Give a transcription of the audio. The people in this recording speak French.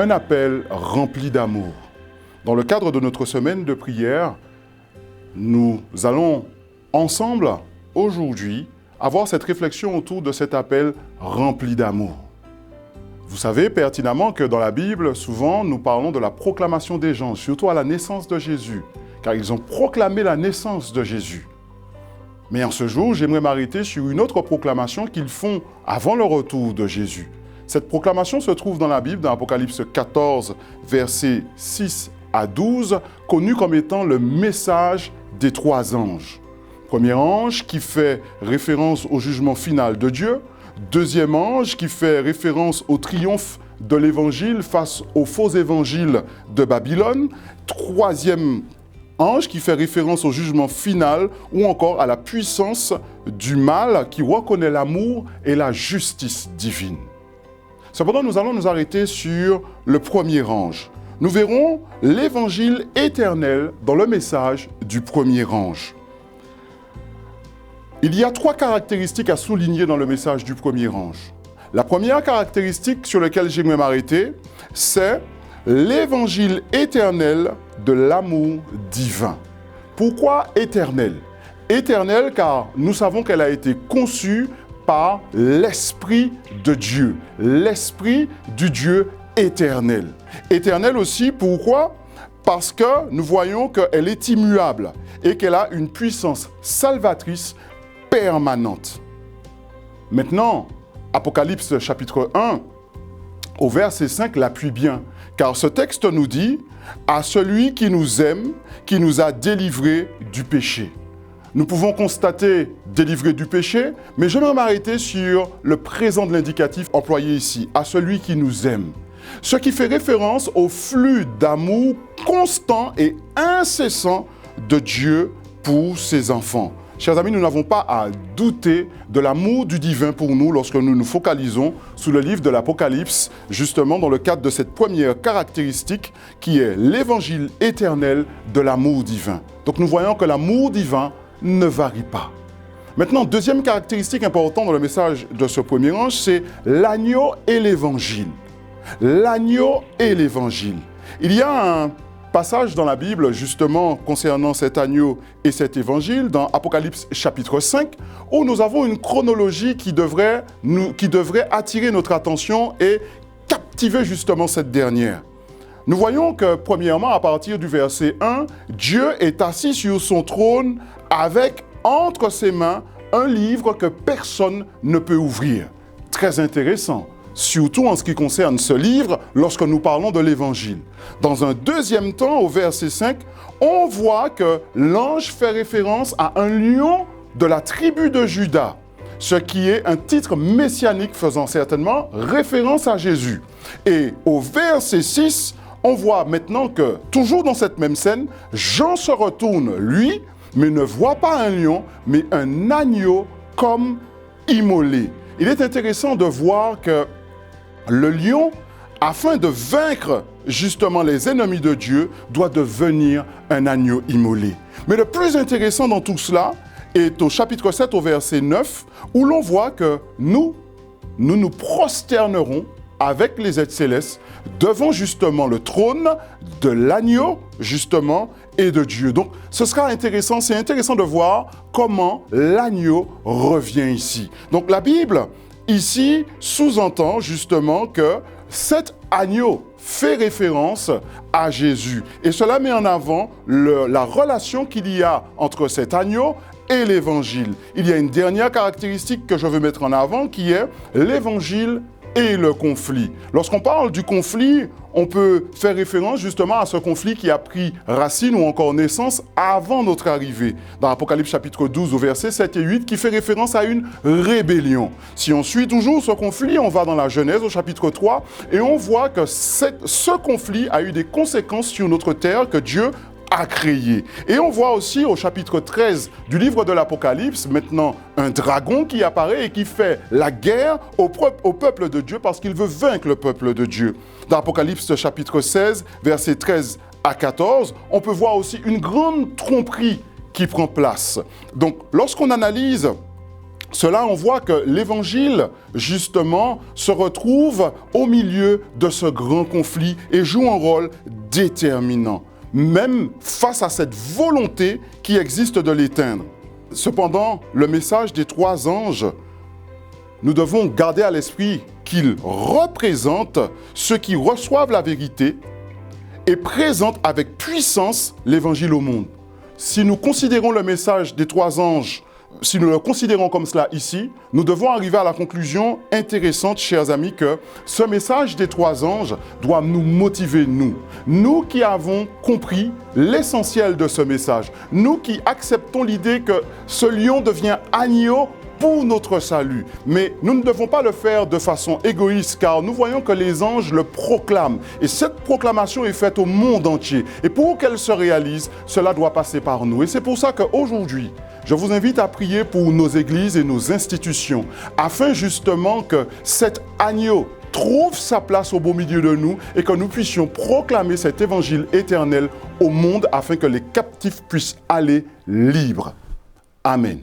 un appel rempli d'amour. Dans le cadre de notre semaine de prière, nous allons ensemble, aujourd'hui, avoir cette réflexion autour de cet appel rempli d'amour. Vous savez pertinemment que dans la Bible, souvent, nous parlons de la proclamation des gens, surtout à la naissance de Jésus, car ils ont proclamé la naissance de Jésus. Mais en ce jour, j'aimerais m'arrêter sur une autre proclamation qu'ils font avant le retour de Jésus. Cette proclamation se trouve dans la Bible, dans Apocalypse 14, versets 6 à 12, connu comme étant le message des trois anges. Premier ange qui fait référence au jugement final de Dieu. Deuxième ange qui fait référence au triomphe de l'évangile face au faux évangile de Babylone. Troisième ange qui fait référence au jugement final ou encore à la puissance du mal qui reconnaît l'amour et la justice divine. Cependant, nous allons nous arrêter sur le premier ange. Nous verrons l'évangile éternel dans le message du premier ange. Il y a trois caractéristiques à souligner dans le message du premier ange. La première caractéristique sur laquelle j'aimerais m'arrêter, c'est l'évangile éternel de l'amour divin. Pourquoi éternel? Éternel car nous savons qu'elle a été conçue par l'Esprit de Dieu, l'Esprit du Dieu éternel. Éternel aussi, pourquoi? Parce que nous voyons qu'elle est immuable et qu'elle a une puissance salvatrice permanente. Maintenant, Apocalypse chapitre 1, au verset 5, l'appuie bien, car ce texte nous dit « À celui qui nous aime, qui nous a délivrés du péché ». Nous pouvons constater délivré du péché, mais je vais m'arrêter sur le présent de l'indicatif employé ici, à celui qui nous aime. Ce qui fait référence au flux d'amour constant et incessant de Dieu pour ses enfants. Chers amis, nous n'avons pas à douter de l'amour du divin pour nous lorsque nous nous focalisons sur le livre de l'Apocalypse, justement dans le cadre de cette première caractéristique qui est l'évangile éternel de l'amour divin. Donc nous voyons que l'amour divin ne varie pas. Maintenant, deuxième caractéristique importante dans le message de ce premier ange, c'est l'agneau et l'évangile. L'agneau et l'évangile. Il y a un passage dans la Bible, justement, concernant cet agneau et cet évangile, dans Apocalypse chapitre 5, où nous avons une chronologie qui devrait attirer notre attention et captiver justement cette dernière. Nous voyons que, premièrement, à partir du verset 1, Dieu est assis sur son trône avec entre ses mains un livre que personne ne peut ouvrir. Très intéressant, surtout en ce qui concerne ce livre lorsque nous parlons de l'Évangile. Dans un deuxième temps, au verset 5, on voit que l'ange fait référence à un lion de la tribu de Juda, ce qui est un titre messianique faisant certainement référence à Jésus. Et au verset 6, on voit maintenant que, toujours dans cette même scène, Jean se retourne, lui, mais ne voit pas un lion, mais un agneau comme immolé. Il est intéressant de voir que le lion, afin de vaincre justement les ennemis de Dieu, doit devenir un agneau immolé. Mais le plus intéressant dans tout cela est au chapitre 7, au verset 9, où l'on voit que nous nous prosternerons avec les êtres célestes devant justement le trône de l'agneau, justement, et de Dieu. Donc, ce sera intéressant, c'est intéressant de voir comment l'agneau revient ici. Donc, la Bible, ici, sous-entend justement que cet agneau fait référence à Jésus. Et cela met en avant la relation qu'il y a entre cet agneau et l'évangile. Il y a une dernière caractéristique que je veux mettre en avant qui est l'évangile et le conflit. Lorsqu'on parle du conflit, on peut faire référence justement à ce conflit qui a pris racine ou encore naissance avant notre arrivée. Dans Apocalypse chapitre 12 au verset 7 et 8 qui fait référence à une rébellion. Si on suit toujours ce conflit, on va dans la Genèse au chapitre 3 et on voit que ce conflit a eu des conséquences sur notre terre que Dieu a créé. Et on voit aussi au chapitre 13 du livre de l'Apocalypse, maintenant un dragon qui apparaît et qui fait la guerre au peuple de Dieu parce qu'il veut vaincre le peuple de Dieu. Dans Apocalypse chapitre 16, versets 13 à 14, on peut voir aussi une grande tromperie qui prend place. Donc, lorsqu'on analyse Cela, on voit que l'Évangile, justement, se retrouve au milieu de ce grand conflit et joue un rôle déterminant, même face à cette volonté qui existe de l'éteindre. Cependant, le message des 3 anges, nous devons garder à l'esprit qu'il représente ceux qui reçoivent la vérité et présentent avec puissance l'Évangile au monde. Si nous considérons le message des 3 anges, si nous le considérons comme cela ici, nous devons arriver à la conclusion intéressante, chers amis, que ce message des 3 anges doit nous motiver, nous qui avons compris l'essentiel de ce message, nous qui acceptons l'idée que ce lion devient agneau pour notre salut. Mais nous ne devons pas le faire de façon égoïste, car nous voyons que les anges le proclament. Et cette proclamation est faite au monde entier. Et pour qu'elle se réalise, cela doit passer par nous. Et c'est pour ça qu'aujourd'hui, je vous invite à prier pour nos églises et nos institutions, afin justement que cet agneau trouve sa place au beau milieu de nous et que nous puissions proclamer cet évangile éternel au monde afin que les captifs puissent aller libres. Amen.